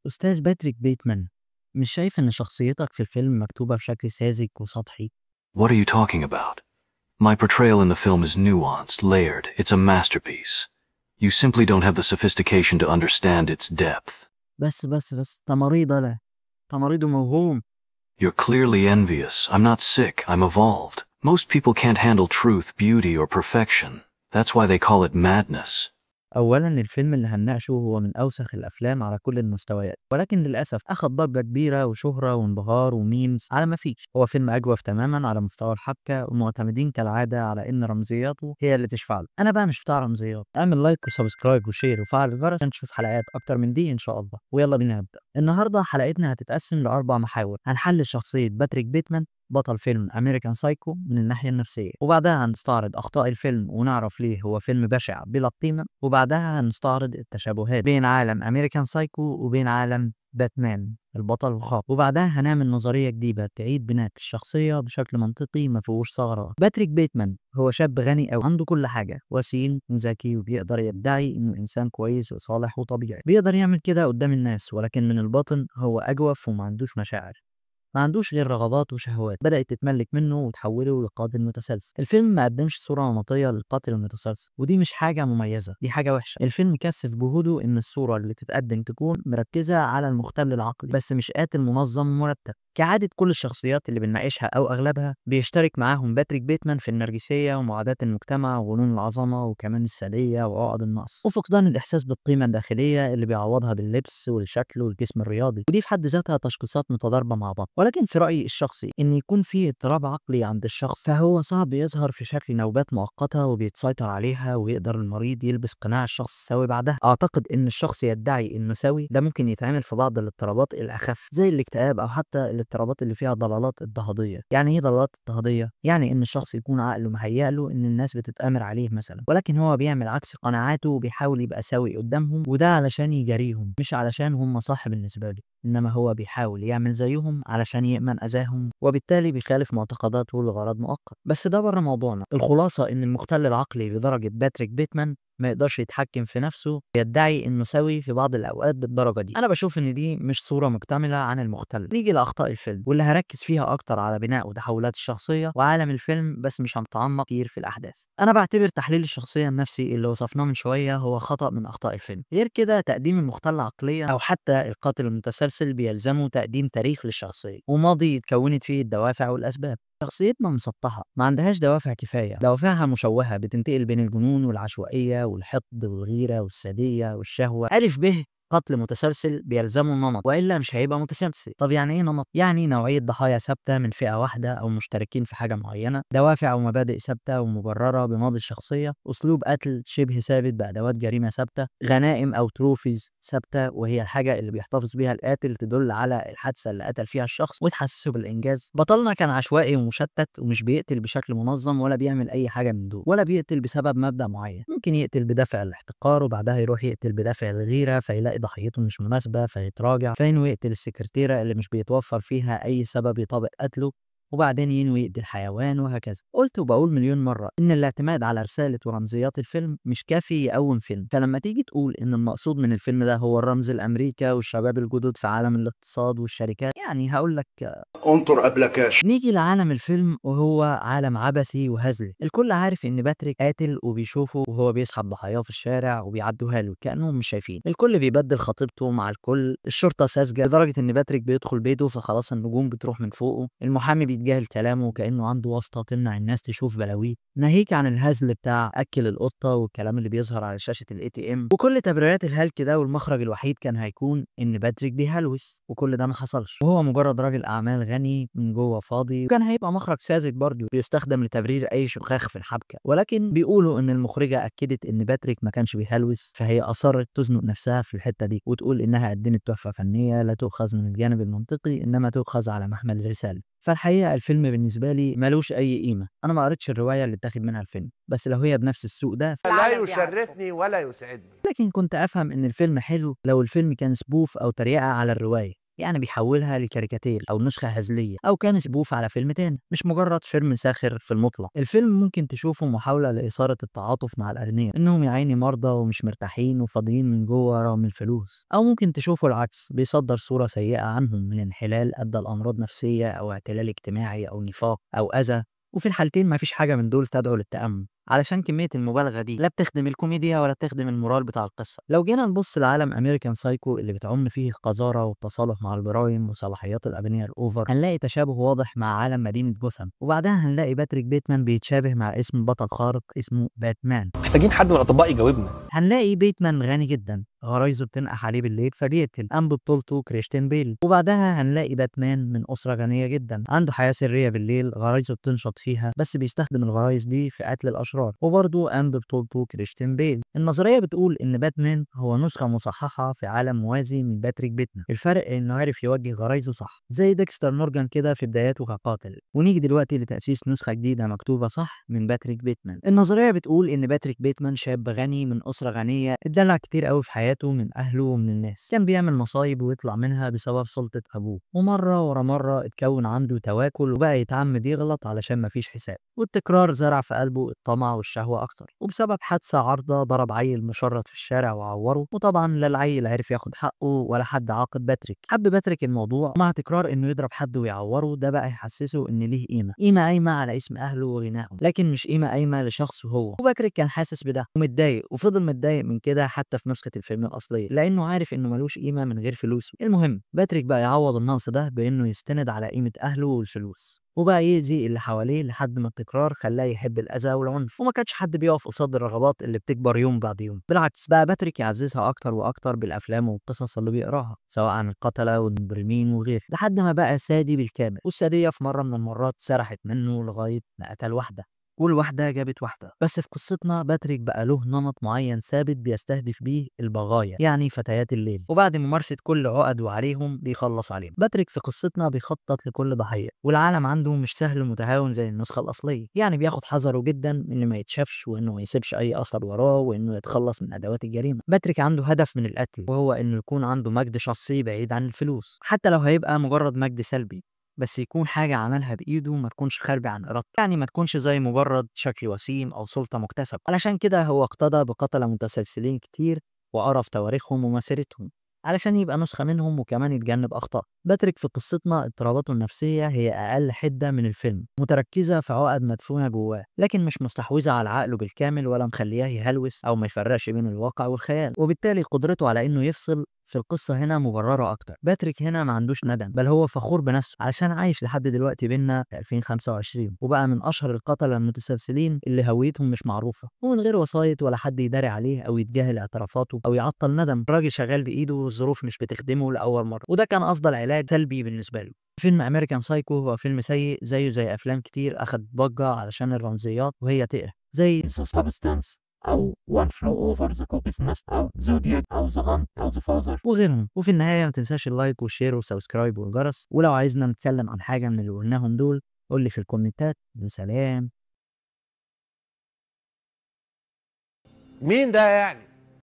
أستاذ باتريك بيتمان، مش شايف إن شخصيتك في الفيلم مكتوبة بشكل ساذج وسطحي؟ What are you talking about? My portrayal in the film is nuanced, layered. It's a masterpiece. You simply don't have the sophistication to understand its depth. بس تماريض أنا، تماريض وموهوم. You're clearly envious. I'm not sick, I'm evolved. Most people can't handle truth, beauty, or perfection. That's why they call it madness. أولا الفيلم اللي هنناقشه هو من أوسخ الأفلام على كل المستويات، ولكن للأسف أخد ضجة كبيرة وشهرة وانبهار وميمز على ما فيش. هو فيلم أجوف تماما على مستوى الحبكة، ومعتمدين كالعادة على إن رمزياته هي اللي تشفع له. أنا بقى مش بتاع رمزيات. اعمل لايك وسبسكرايب وشير وفعل الجرس عشان تشوف حلقات أكتر من دي إن شاء الله. ويلا بينا نبدأ. النهاردة حلقتنا هتتقسم لأربع محاور. هنحلل شخصية باتريك بيتمان بطل فيلم أمريكان سايكو من الناحية النفسية، وبعدها هنستعرض أخطاء الفيلم ونعرف ليه هو فيلم بشع بلا قيمة، وبعدها هنستعرض التشابهات بين عالم أمريكان سايكو وبين عالم باتمان البطل الخارق، وبعدها هنعمل نظرية جديدة تعيد بناء الشخصية بشكل منطقي ما فيهوش ثغرات. باتريك بيتمان هو شاب غني أو عنده كل حاجة، وسيم وذكي، وبيقدر يدعي إنه إنسان كويس وصالح وطبيعي، بيقدر يعمل كده قدام الناس، ولكن من الباطن هو أجوف وما عندوش مشاعر. ما عندوش غير رغبات وشهوات بدأت تتملك منه وتحوله لقاتل متسلسل. الفيلم ما قدمش صورة نمطية للقاتل المتسلسل، ودي مش حاجة مميزة، دي حاجة وحشة. الفيلم كثف جهوده إن الصورة اللي تتقدم تكون مركزة على المختل العقلي بس مش قاتل منظم مرتب. كعادة كل الشخصيات اللي بنناقشها أو أغلبها بيشترك معاهم باتريك بيتمان في النرجسية ومعاداة المجتمع وجنون العظمة وكمان السادية وعقد النقص وفقدان الإحساس بالقيمة الداخلية اللي بيعوضها باللبس والشكل والجسم الرياضي، ودي في حد ذاتها تشخيصات متضاربة مع بعض. ولكن في رأيي الشخصي إن يكون في اضطراب عقلي عند الشخص فهو صعب يظهر في شكل نوبات مؤقتة وبيتسيطر عليها ويقدر المريض يلبس قناع الشخص السوي بعدها. أعتقد إن الشخص يدعي إنه سوي ده ممكن يتعمل في بعض الاضطرابات الأخف زي الاكتئاب أو حتى الاضطرابات اللي فيها ضلالات اضطهادية. يعني إيه ضلالات اضطهادية؟ يعني إن الشخص يكون عقله مهيأ له إن الناس بتتآمر عليه مثلا، ولكن هو بيعمل عكس قناعاته وبيحاول يبقى سوي قدامهم، وده علشان يجاريهم مش علشان هم صح بالنسبة له، إنما هو بيحاول يعمل زيهم علشان يأمن أذاهم، وبالتالي بيخالف معتقداته لغرض مؤقت. بس ده بره موضوعنا. الخلاصة إن المختل العقلي بدرجة باتريك بيتمان ما يقدرش يتحكم في نفسه، يدعي انه سوي في بعض الاوقات بالدرجه دي. انا بشوف ان دي مش صوره مكتمله عن المختل. نيجي لاخطاء الفيلم واللي هركز فيها اكتر على بناء وتحولات الشخصيه وعالم الفيلم، بس مش هنتعمق كتير في الاحداث. انا بعتبر تحليل الشخصيه النفسي اللي وصفناه من شويه هو خطا من اخطاء الفيلم. غير كده تقديم المختل عقليا او حتى القاتل المتسلسل بيلزمه تقديم تاريخ للشخصيه وماضي اتكونت فيه الدوافع والاسباب. شخصيتنا مسطحة، ما عندهاش دوافع كفاية، دوافعها مشوهة بتنتقل بين الجنون والعشوائية والحقد والغيرة والسادية والشهوة. ألف ب قتل متسلسل بيلزمه نمط والا مش هيبقى متسلسل. طب يعني ايه نمط؟ يعني نوعيه ضحايا ثابته من فئه واحده او مشتركين في حاجه معينه، دوافع ومبادئ ثابته ومبرره بماضي الشخصيه، اسلوب قتل شبه ثابت بادوات جريمه ثابته، غنائم او تروفيز ثابته وهي الحاجه اللي بيحتفظ بيها القاتل تدل على الحادثه اللي قتل فيها الشخص وتحسسه بالانجاز. بطلنا كان عشوائي ومشتت ومش بيقتل بشكل منظم ولا بيعمل اي حاجه من دول، ولا بيقتل بسبب مبدأ معين. ممكن يقتل بدافع الاحتقار وبعدها يروح يقتل بدافع الغيره فيلاقي ضحيته مش مناسبة فيتراجع، فينوي يقتل السكرتيرة اللي مش بيتوفر فيها أي سبب يطابق قتله، وبعدين ينوي يقتل حيوان، وهكذا. قلت وبقول مليون مرة إن الاعتماد على رسالة ورمزيات الفيلم مش كافي يقوم فيلم. فلما تيجي تقول إن المقصود من الفيلم ده هو الرمز لأمريكا والشباب الجدد في عالم الاقتصاد والشركات، يعني هقول لك انطر قبلك يا نيجي لعالم الفيلم وهو عالم عبثي وهزلي. الكل عارف ان باتريك قاتل وبيشوفه وهو بيسحب ضحاياه في الشارع وبيعدوها له كانهم مش شايفين. الكل بيبدل خطيبته مع الكل، الشرطه ساذجه لدرجه ان باتريك بيدخل بيته فخلاص النجوم بتروح من فوقه، المحامي بيتجاهل كلامه كانه عنده واسطه تمنع الناس تشوف بلاويه، ناهيك عن الهزل بتاع اكل القطه والكلام اللي بيظهر على شاشه الاي تي ام وكل تبريرات الهلك ده. والمخرج الوحيد كان هيكون ان باتريك بيهلوس، وكل ده ما حصلش، وهو مجرد راجل اعمال غني من جوه فاضي، وكان هيبقى مخرج ساذج برضه بيستخدم لتبرير اي شخاخ في الحبكه. ولكن بيقولوا ان المخرجه اكدت ان باتريك ما كانش بيهلوس، فهي اصرت تزنق نفسها في الحته دي وتقول انها قدمت تحفه فنيه لا تؤخذ من الجانب المنطقي انما تؤخذ على محمل الرساله. فالحقيقه الفيلم بالنسبه لي ملوش اي قيمه. انا ما قريتش الروايه اللي اتاخد منها الفيلم، بس لو هي بنفس السوق ده لا يشرفني ولا يسعدني. لكن كنت افهم ان الفيلم حلو لو الفيلم كان سبوف او تريقه على الروايه، يعني بيحولها لكاريكاتير أو نسخة هزلية أو كان سبوف على فيلم تاني، مش مجرد فيلم ساخر في المطلق. الفيلم ممكن تشوفه محاولة لإثارة التعاطف مع الأغنياء، إنهم يا عيني مرضى ومش مرتاحين وفاضيين من جوه رغم الفلوس، أو ممكن تشوفه العكس، بيصدر صورة سيئة عنهم من انحلال أدى لأمراض نفسية أو اعتلال اجتماعي أو نفاق أو أذى، وفي الحالتين مفيش حاجة من دول تدعو للتأمل، علشان كمية المبالغة دي لا بتخدم الكوميديا ولا بتخدم المورال بتاع القصة. لو جينا نبص لعالم أمريكان سايكو اللي بتعم فيه القذارة والتصالح مع الجرايم وصلاحيات الأغنياء الأوفر، هنلاقي تشابه واضح مع عالم مدينة جوثام، وبعدها هنلاقي باتريك بيتمان بيتشابه مع اسم بطل خارق اسمه باتمان. محتاجين حد من الأطباء يجاوبنا. هنلاقي بيتمان غني جدا، غرايزه بتنقح عليه بالليل فبيقتل، قام ببطولته كريستين بيل. وبعدها هنلاقي باتمان من أسرة غنية جدا، عنده حياة سرية بالليل غرايزه بتنشط فيها، بس بيستخدم الغرايز دي في قتل الأشرار، وبرضه قام ببطولته كريستين بيل. النظرية بتقول إن باتمان هو نسخة مصححة في عالم موازي من باتريك بيتمان، الفرق إنه عرف يوجه غرايزه صح زي ديكستر مورجان كده في بداياته كقاتل. ونيجي دلوقتي لتأسيس نسخة جديدة مكتوبة صح من باتريك بيتمان. النظرية بتقول إن باتريك بيتمان شاب غني من أسرة غنية، اتدلع كتير قوي في حياته من أهله ومن الناس، كان بيعمل مصايب ويطلع منها بسبب سلطة أبوه، ومرة ورا مرة اتكون عنده تواكل وبقى يتعمد يغلط علشان مفيش حساب، والتكرار زرع في قلبه الطمع والشهوة أكتر. وبسبب حادثة عارضة ضرب عيل مشرد في الشارع وعوره، وطبعا لا العيل عرف ياخد حقه ولا حد عاقب باتريك. حب باتريك الموضوع، مع تكرار إنه يضرب حد ويعوره ده بقى يحسسه إن ليه قيمة قايمة على اسم أهله وغناهم، لكن مش قيمة قايمة لشخصه هو. وباتريك كان حاسس بده ومتضايق، وفضل متضايق من كده حتى في نسخة الفيلم الأصلية، لأنه عارف إنه ملوش قيمة من غير فلوسه. المهم باتريك بقى يعوض النقص ده بإنه يستند على قيمة أهله والفلوس، وبقى يأذي اللي حواليه لحد ما التكرار خلاه يحب الأذى والعنف، وما كانش حد بيقف قصاد الرغبات اللي بتكبر يوم بعد يوم. بالعكس بقى باتريك يعززها أكتر وأكتر بالأفلام والقصص اللي بيقراها، سواء عن القتلة والمجرمين وغيره، لحد ما بقى سادي بالكامل. والسادية في مرة من المرات سرحت منه لغاية ما قتل واحدة، والواحدة جابت واحدة. بس في قصتنا باتريك بقى له نمط معين ثابت بيستهدف بيه البغايا، يعني فتيات الليل، وبعد ممارسة كل عقده عليهم بيخلص عليهم. باتريك في قصتنا بيخطط لكل ضحية، والعالم عنده مش سهل ومتهاون زي النسخة الأصلية، يعني بياخد حذره جدا إنه ما يتشافش وإنه ما يسيبش أي أثر وراه وإنه يتخلص من أدوات الجريمة. باتريك عنده هدف من القتل، وهو إنه يكون عنده مجد شخصي بعيد عن الفلوس، حتى لو هيبقى مجرد مجد سلبي، بس يكون حاجة عملها بإيده ما تكونش خارجة عن إرادته، يعني ما تكونش زي مجرد شكل وسيم أو سلطة مكتسبة. علشان كده هو اقتدى بقتلة متسلسلين كتير وقرا في تواريخهم ومسيرتهم علشان يبقى نسخة منهم وكمان يتجنب أخطاء. باتريك في قصتنا اضطراباته النفسية هي أقل حدة من الفيلم، متركزة في عقد مدفونة جواه، لكن مش مستحوذة على عقله بالكامل ولا مخلياه يهلوس أو ما يفرقش بين الواقع والخيال، وبالتالي قدرته على إنه يفصل في القصة هنا مبررة أكتر. باتريك هنا ما عندوش ندم، بل هو فخور بنفسه علشان عايش لحد دلوقتي بينا في 2025، وبقى من أشهر القتلة المتسلسلين اللي هويتهم مش معروفة، ومن غير وسايط ولا حد يداري عليه أو يتجاهل اعترافاته أو يعطل ندم. الراجل شغال بإيده والظروف مش بتخدمه لأول مرة، وده كان أفضل علاج سلبي بالنسبة له. فيلم أمريكان سايكو هو فيلم سيء زيه زي أفلام كتير أخد ضجة علشان الرمزيات وهي تقرف، زي The Substance أو One Flew Over the Cuckoo's Nest أو Zodiac أو The Hunt أو The Father وغيرهم. وفي النهاية ما تنساش اللايك والشير والسبسكرايب والجرس، ولو عايزنا نتكلم عن حاجة من اللي قلناهم دول قولي في الكومنتات. سلام. مين ده يعني؟